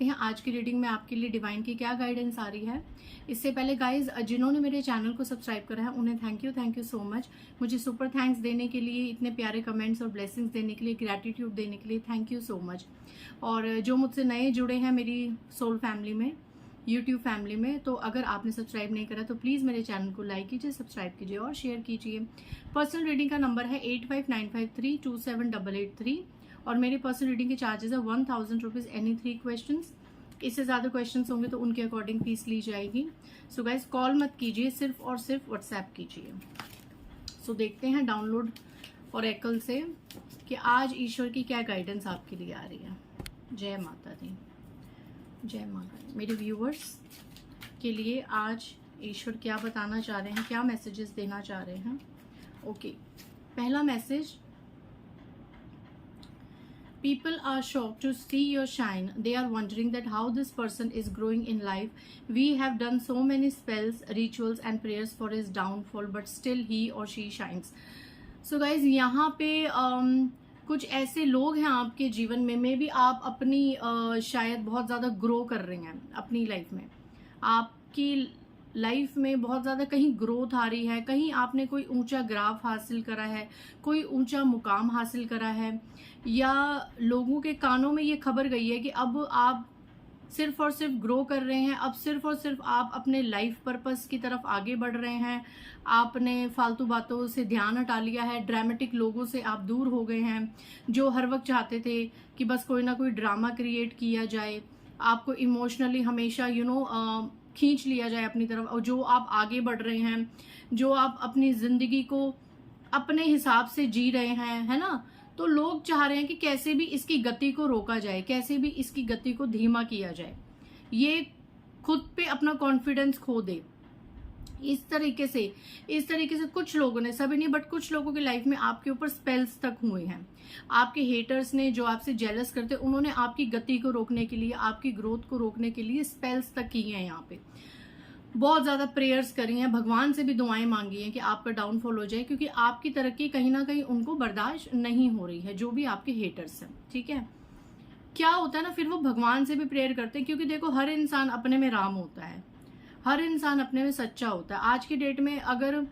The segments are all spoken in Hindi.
देखते हैं आज की रीडिंग में आपके लिए डिवाइन की क्या गाइडेंस आ रही है। इससे पहले गाइज जिन्होंने मेरे चैनल को सब्सक्राइब करा है उन्हें थैंक यू सो मच। मुझे सुपर थैंक्स देने के लिए, इतने प्यारे कमेंट्स और ब्लेसिंग्स देने के लिए, ग्रैटिट्यूड देने के लिए थैंक यू सो मच। और जो मुझसे नए जुड़े हैं मेरी सोल फैमिली में, यूट्यूब फैमिली में, तो अगर आपने सब्सक्राइब नहीं करा तो प्लीज़ मेरे चैनल को लाइक कीजिए, सब्सक्राइब कीजिए और शेयर कीजिए। पर्सनल रीडिंग का नंबर है 8595327883 और मेरे पर्सनल रीडिंग के चार्जेस है 1000 रुपीज़ एनी 3 क्वेश्चन। इससे ज़्यादा क्वेश्चंस होंगे तो उनके अकॉर्डिंग फीस ली जाएगी। सो गाइज कॉल मत कीजिए, सिर्फ और सिर्फ व्हाट्सएप कीजिए। सो देखते हैं डाउनलोड ओरेकल से कि आज ईश्वर की क्या गाइडेंस आपके लिए आ रही है। जय माता दी, जय माता दी। मेरे व्यूअर्स के लिए आज ईश्वर क्या बताना चाह रहे हैं, क्या मैसेजेस देना चाह रहे हैं। ओके, पहला message, people are shocked to see your shine. They are wondering that how this person is growing in life. We have done so many spells, rituals and prayers for his downfall, but still he or she shines. So guys, यहाँ पे कुछ ऐसे लोग हैं आपके जीवन में, मे बी आप अपनी शायद बहुत ज़्यादा ग्रो कर रहे हैं अपनी लाइफ में। आपकी लाइफ में बहुत ज़्यादा कहीं ग्रोथ आ रही है, कहीं आपने कोई ऊंचा ग्राफ हासिल करा है, कोई ऊंचा मुकाम हासिल करा है, या लोगों के कानों में ये खबर गई है कि अब आप सिर्फ और सिर्फ ग्रो कर रहे हैं, अब सिर्फ और सिर्फ आप अपने लाइफ पर्पस की तरफ आगे बढ़ रहे हैं। आपने फालतू बातों से ध्यान हटा लिया है, ड्रामेटिक लोगों से आप दूर हो गए हैं जो हर वक्त चाहते थे कि बस कोई ना कोई ड्रामा क्रिएट किया जाए, आपको इमोशनली हमेशा खींच लिया जाए अपनी तरफ। और जो आप आगे बढ़ रहे हैं, जो आप अपनी जिंदगी को अपने हिसाब से जी रहे हैं, है ना, तो लोग चाह रहे हैं कि कैसे भी इसकी गति को रोका जाए, कैसे भी इसकी गति को धीमा किया जाए, ये खुद पे अपना कॉन्फिडेंस खो दे। इस तरीके से कुछ लोगों ने, सभी नहीं बट कुछ लोगों की लाइफ में आपके ऊपर स्पेल्स तक हुए हैं। आपके हेटर्स ने, जो आपसे जेलस करते, उन्होंने आपकी गति को रोकने के लिए, आपकी ग्रोथ को रोकने के लिए स्पेल्स तक की हैं। यहाँ पे बहुत ज्यादा प्रेयर्स करी हैं, भगवान से भी दुआएं मांगी हैं कि आपका डाउनफॉल हो जाए, क्योंकि आपकी तरक्की कहीं ना कहीं उनको बर्दाश्त नहीं हो रही है, जो भी आपके हेटर्स हैं। ठीक है, क्या होता है ना, फिर वो भगवान से भी प्रेयर करते हैं, क्योंकि देखो हर इंसान अपने में राम होता है, हर इंसान अपने में सच्चा होता है। आज की डेट में अगर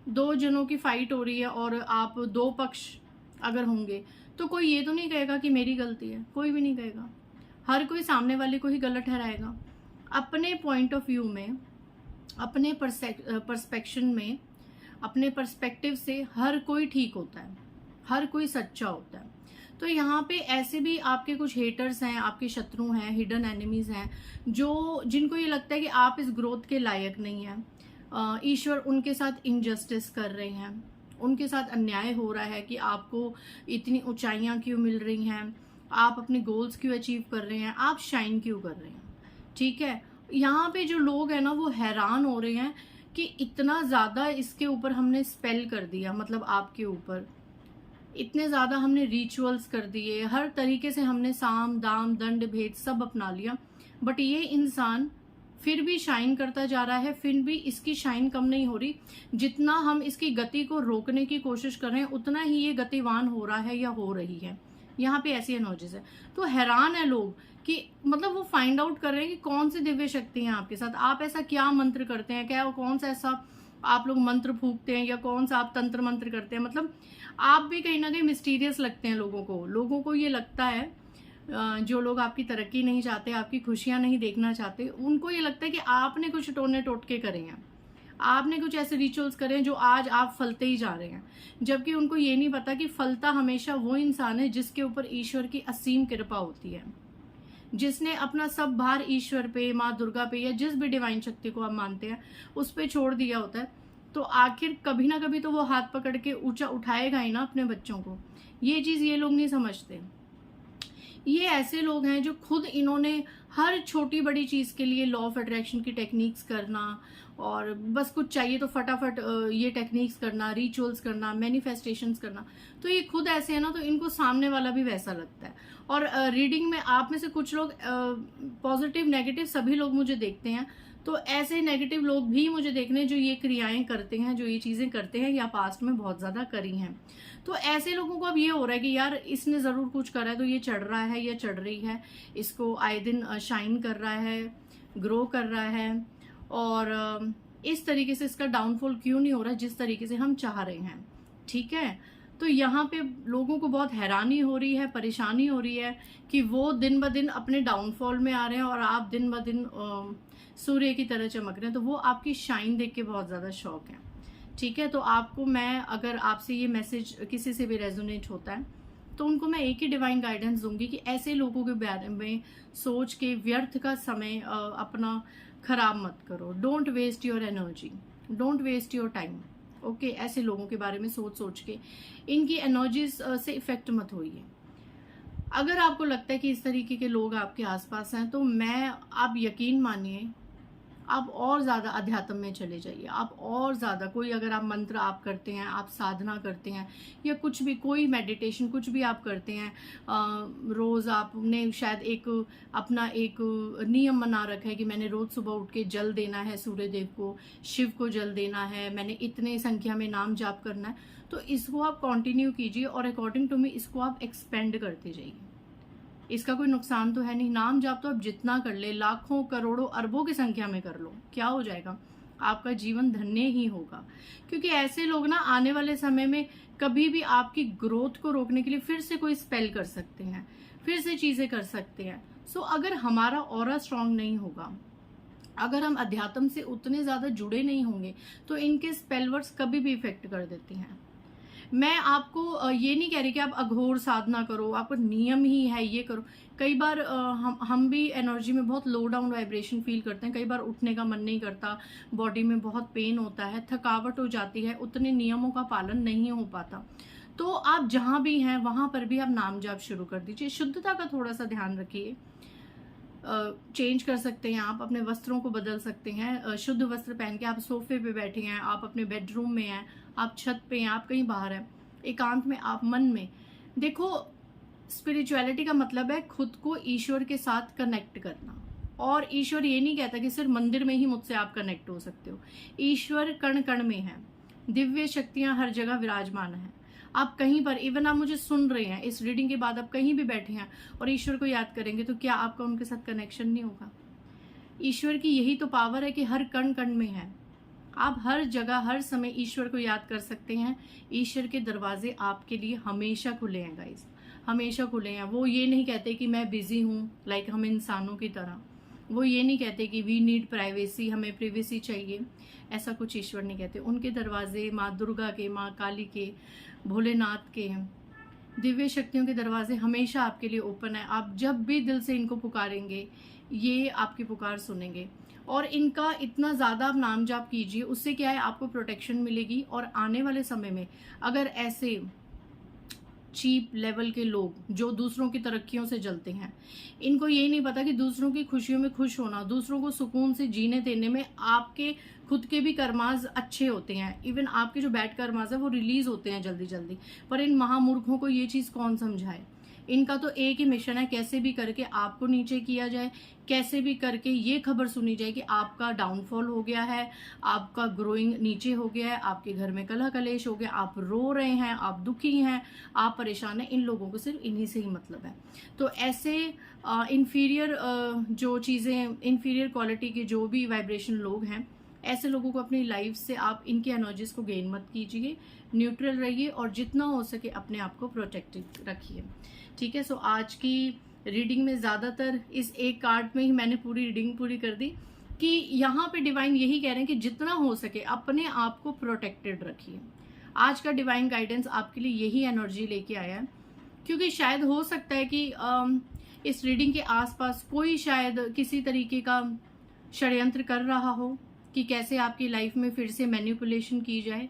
दो जनों की फाइट हो रही है और आप दो पक्ष अगर होंगे तो कोई ये तो नहीं कहेगा कि मेरी गलती है, कोई भी नहीं कहेगा। हर कोई सामने वाले को ही गलत ठहराएगा। अपने पॉइंट ऑफ व्यू में, अपने परस्पेक्शन में, अपने पर्सपेक्टिव से हर कोई ठीक होता है, हर कोई सच्चा होता है। तो यहाँ पे ऐसे भी आपके कुछ हेटर्स हैं, आपके शत्रु हैं, हिडन एनिमीज हैं, जिनको ये लगता है कि आप इस ग्रोथ के लायक नहीं हैं। ईश्वर उनके साथ इनजस्टिस कर रहे हैं, उनके साथ अन्याय हो रहा है कि आपको इतनी ऊंचाइयां क्यों मिल रही हैं, आप अपने गोल्स क्यों अचीव कर रहे हैं, आप शाइन क्यों कर रहे हैं। ठीक है, यहाँ पे जो लोग हैं ना वो हैरान हो रहे हैं कि इतना ज्यादा इसके ऊपर हमने स्पेल कर दिया, मतलब आपके ऊपर इतने ज्यादा हमने रिचुअल्स कर दिए, हर तरीके से हमने साम दाम दंड भेद सब अपना लिया, बट ये इंसान फिर भी शाइन करता जा रहा है, फिर भी इसकी शाइन कम नहीं हो रही। जितना हम इसकी गति को रोकने की कोशिश कर रहे हैं उतना ही ये गतिवान हो रहा है या हो रही है। यहाँ पे ऐसी एनर्जीज है। तो हैरान है लोग कि मतलब वो फाइंड आउट कर रहे हैं कि कौन सी दिव्य शक्ति है आपके साथ, आप ऐसा क्या मंत्र करते हैं, क्या कौन सा ऐसा आप लोग मंत्र फूकते हैं, या कौन सा आप तंत्र मंत्र करते हैं। मतलब आप भी कहीं ना कहीं मिस्टीरियस लगते हैं लोगों को ये लगता है, जो लोग आपकी तरक्की नहीं चाहते, आपकी खुशियां नहीं देखना चाहते, उनको ये लगता है कि आपने कुछ टोने टोटके करे हैं, आपने कुछ ऐसे रिचुअल्स करे हैं जो आज आप फलते ही जा रहे हैं। जबकि उनको ये नहीं पता कि फलता हमेशा वो इंसान है जिसके ऊपर ईश्वर की असीम कृपा होती है, जिसने अपना सब भार ईश्वर पे, माँ दुर्गा पे, या जिस भी डिवाइन शक्ति को आप मानते हैं उस पे छोड़ दिया होता है। तो आखिर कभी ना कभी तो वो हाथ पकड़ के ऊंचा उठाएगा ही ना अपने बच्चों को। ये चीज ये लोग नहीं समझते। ये ऐसे लोग हैं जो खुद इन्होंने हर छोटी बड़ी चीज के लिए लॉ ऑफ अट्रैक्शन की टेक्निक्स करना, और बस कुछ चाहिए तो फटाफट ये टेक्निक्स करना, रिचुअल्स करना, मैनिफेस्टेशंस करना। तो ये खुद ऐसे है ना, तो इनको सामने वाला भी वैसा लगता है। और रीडिंग में आप में से कुछ लोग पॉजिटिव नेगेटिव सभी लोग मुझे देखते हैं, तो ऐसे नेगेटिव लोग भी मुझे देख रहे हैं जो ये क्रियाएं करते हैं, जो ये चीजें करते हैं या पास्ट में बहुत ज्यादा करी हैं। तो ऐसे लोगों को अब ये हो रहा है कि यार इसने जरूर कुछ करा है, तो ये चढ़ रहा है या चढ़ रही है, इसको आए दिन शाइन कर रहा है, ग्रो कर रहा है, और इस तरीके से इसका डाउनफॉल क्यों नहीं हो रहा है जिस तरीके से हम चाह रहे हैं। ठीक है, तो यहाँ पे लोगों को बहुत हैरानी हो रही है, परेशानी हो रही है कि वो दिन ब दिन अपने डाउनफॉल में आ रहे हैं और आप दिन ब दिन सूर्य की तरह चमक रहे हैं। तो वो आपकी शाइन देख के बहुत ज्यादा शौक है। ठीक है, तो आपको मैं, अगर आपसे ये मैसेज किसी से भी रेजोनेट होता है, तो उनको मैं एक ही डिवाइन गाइडेंस दूंगी कि ऐसे लोगों के बारे में सोच के व्यर्थ का समय अपना खराब मत करो। Don't waste your energy, don't waste your time. Okay, ऐसे लोगों के बारे में सोच सोच के इनकी एनर्जीज से इफेक्ट मत होइए। अगर आपको लगता है कि इस तरीके के लोग आपके आसपास हैं, तो आप यकीन मानिए, आप और ज्यादा अध्यात्म में चले जाइए। आप और ज्यादा, कोई अगर आप मंत्र आप करते हैं, आप साधना करते हैं, या कुछ भी, कोई मेडिटेशन कुछ भी आप करते हैं, रोज आपने शायद अपना एक नियम बना रखा है कि मैंने रोज सुबह उठ के जल देना है सूर्य देव को, शिव को जल देना है, मैंने इतने संख्या में नाम जाप करना है, तो इसको आप कंटिन्यू कीजिए और अकॉर्डिंग टू मी इसको आप एक्सपेंड करते जाइए। इसका कोई नुकसान तो है नहीं। नाम जाप तो आप जितना कर ले, लाखों करोड़ों अरबों की संख्या में कर लो, क्या हो जाएगा, आपका जीवन धन्य ही होगा। क्योंकि ऐसे लोग ना आने वाले समय में कभी भी आपकी ग्रोथ को रोकने के लिए फिर से कोई स्पेल कर सकते हैं, फिर से चीजें कर सकते हैं। सो अगर हमारा ऑरा स्ट्रांग नहीं होगा, अगर हम अध्यात्म से उतने ज्यादा जुड़े नहीं होंगे, तो इनके स्पेल वर्ड्स कभी भी इफेक्ट कर देते हैं। मैं आपको ये नहीं कह रही कि आप अघोर साधना करो, आपको नियम ही है ये करो। कई बार हम भी एनर्जी में बहुत लो डाउन वाइब्रेशन फील करते हैं, कई बार उठने का मन नहीं करता, बॉडी में बहुत पेन होता है, थकावट हो जाती है, उतने नियमों का पालन नहीं हो पाता। तो आप जहां भी हैं वहां पर भी आप नाम जाप शुरू कर दीजिए। शुद्धता का थोड़ा सा ध्यान रखिए। चेंज कर सकते हैं, आप अपने वस्त्रों को बदल सकते हैं। शुद्ध वस्त्र पहन के आप सोफे पे बैठे हैं, आप अपने बेडरूम में हैं, आप छत पे हैं, आप कहीं बाहर हैं, एकांत में, आप मन में देखो। स्पिरिचुअलिटी का मतलब है खुद को ईश्वर के साथ कनेक्ट करना। और ईश्वर ये नहीं कहता कि सिर्फ मंदिर में ही मुझसे आप कनेक्ट हो सकते हो। ईश्वर कण कण में है, दिव्य शक्तियां हर जगह विराजमान है। आप कहीं पर, इवन आप मुझे सुन रहे हैं, इस रीडिंग के बाद आप कहीं भी बैठे हैं और ईश्वर को याद करेंगे, तो क्या आपका उनके साथ कनेक्शन नहीं होगा? ईश्वर की यही तो पावर है कि हर कण कण में है। आप हर जगह हर समय ईश्वर को याद कर सकते हैं। ईश्वर के दरवाजे आपके लिए हमेशा खुले हैं गाइस, हमेशा खुले हैं। वो ये नहीं कहते कि मैं बिजी हूँ, लाइक हम इंसानों की तरह। वो ये नहीं कहते कि वी नीड प्राइवेसी, हमें प्रिवेसी चाहिए, ऐसा कुछ ईश्वर नहीं कहते। उनके दरवाजे माँ दुर्गा के, माँ काली के, भोलेनाथ के, दिव्य शक्तियों के दरवाजे हमेशा आपके लिए ओपन है। आप जब भी दिल से इनको पुकारेंगे, ये आपकी पुकार सुनेंगे। और इनका इतना ज्यादा आप नाम जाप कीजिए, उससे क्या है, आपको प्रोटेक्शन मिलेगी। और आने वाले समय में अगर ऐसे चीप लेवल के लोग जो दूसरों की तरक्कियों से जलते हैं, इनको ये नहीं पता कि दूसरों की खुशियों में खुश होना, दूसरों को सुकून से जीने देने में आपके खुद के भी कर्माज अच्छे होते हैं। इवन आपके जो बैड कर्माज है वो रिलीज होते हैं जल्दी जल्दी। पर इन महामूर्खों को ये चीज कौन समझाए? इनका तो एक ही मिशन है, कैसे भी करके आपको नीचे किया जाए, कैसे भी करके ये खबर सुनी जाए कि आपका डाउनफॉल हो गया है, आपका ग्रोइंग नीचे हो गया है, आपके घर में कलह कलेश हो गया, आप रो रहे हैं, आप दुखी हैं, आप परेशान हैं। इन लोगों को सिर्फ इन्हीं से ही मतलब है। तो ऐसे इंफीरियर जो चीजें, इंफीरियर क्वालिटी के जो भी वाइब्रेशन लोग हैं, ऐसे लोगों को अपनी लाइफ से आप इनकी एनर्जीज को गेन मत कीजिए, न्यूट्रल रहिए और जितना हो सके अपने आप को प्रोटेक्टेड रखिए। ठीक है, सो आज की रीडिंग में ज्यादातर इस एक कार्ड में ही मैंने पूरी रीडिंग पूरी कर दी कि यहाँ पे डिवाइन यही कह रहे हैं कि जितना हो सके अपने आप को प्रोटेक्टेड रखिए। आज का डिवाइन गाइडेंस आपके लिए यही एनर्जी लेके आया है, क्योंकि शायद हो सकता है कि इस रीडिंग के आसपास कोई शायद किसी तरीके का षड्यंत्र कर रहा हो कि कैसे आपकी लाइफ में फिर से मैनिपुलेशन की जाए,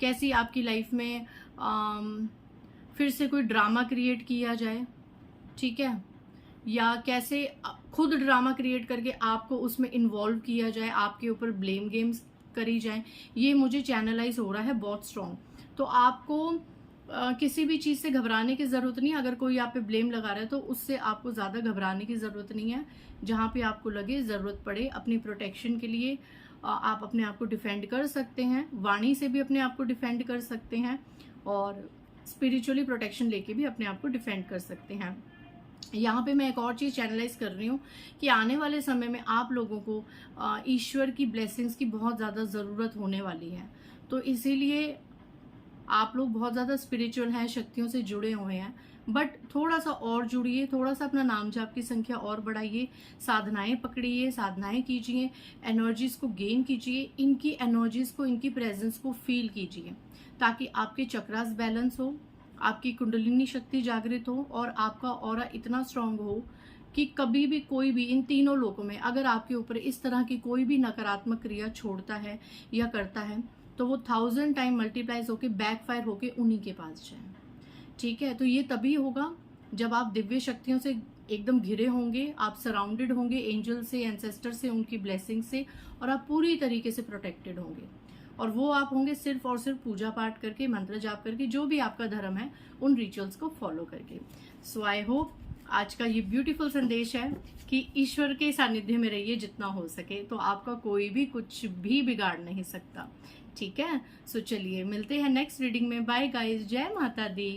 कैसी आपकी लाइफ में फिर से कोई ड्रामा क्रिएट किया जाए। ठीक है, या कैसे खुद ड्रामा क्रिएट करके आपको उसमें इन्वॉल्व किया जाए, आपके ऊपर ब्लेम गेम्स करी जाए। ये मुझे चैनलाइज हो रहा है बहुत स्ट्रॉन्ग। तो आपको किसी भी चीज़ से घबराने की ज़रूरत नहीं है। अगर कोई आप पे ब्लेम लगा रहा है तो उससे आपको ज़्यादा घबराने की ज़रूरत नहीं है। जहाँ पे आपको लगे ज़रूरत पड़े अपनी प्रोटेक्शन के लिए आप अपने आप को डिफेंड कर सकते हैं। वाणी से भी अपने आप को डिफेंड कर सकते हैं और स्पिरिचुअली प्रोटेक्शन लेके भी अपने आप को डिफेंड कर सकते हैं। यहाँ पे मैं एक और चीज़ चैनलाइज कर रही हूँ कि आने वाले समय में आप लोगों को ईश्वर की ब्लेसिंग्स की बहुत ज़्यादा ज़रूरत होने वाली है। तो इसीलिए आप लोग बहुत ज़्यादा स्पिरिचुअल हैं, शक्तियों से जुड़े हुए हैं, बट थोड़ा सा और जुड़िए, थोड़ा सा अपना नाम जाप की संख्या और बढ़ाइए, साधनाएं पकड़िए, साधनाएं कीजिए, एनर्जीज को गेन कीजिए, इनकी एनर्जीज को, इनकी प्रेजेंस को फील कीजिए, ताकि आपके चक्रास बैलेंस हो, आपकी कुंडलिनी शक्ति जागृत हो और आपका ऑरा इतना स्ट्रांग हो कि कभी भी कोई भी इन तीनों लोकों में अगर आपके ऊपर इस तरह की कोई भी नकारात्मक क्रिया छोड़ता है या करता है तो वो 1000 टाइम मल्टीप्लाइज होके बैकफायर होके उन्हीं के पास जाए। ठीक है, तो ये तभी होगा जब आप दिव्य शक्तियों से एकदम घिरे होंगे, आप सराउंडेड होंगे एंजल से, एंसेस्टर से, उनकी ब्लेसिंग से, और आप पूरी तरीके से प्रोटेक्टेड होंगे। और वो आप होंगे सिर्फ और सिर्फ पूजा पाठ करके, मंत्र जाप करके, जो भी आपका धर्म है उन रिचुअल्स को फॉलो करके। सो आई होप आज का ये ब्यूटीफुल संदेश है कि ईश्वर के सानिध्य में रहिए जितना हो सके, तो आपका कोई भी कुछ भी बिगाड़ नहीं सकता। ठीक है, सो चलिए मिलते हैं नेक्स्ट रीडिंग में। बाय गाइस, जय माता दी।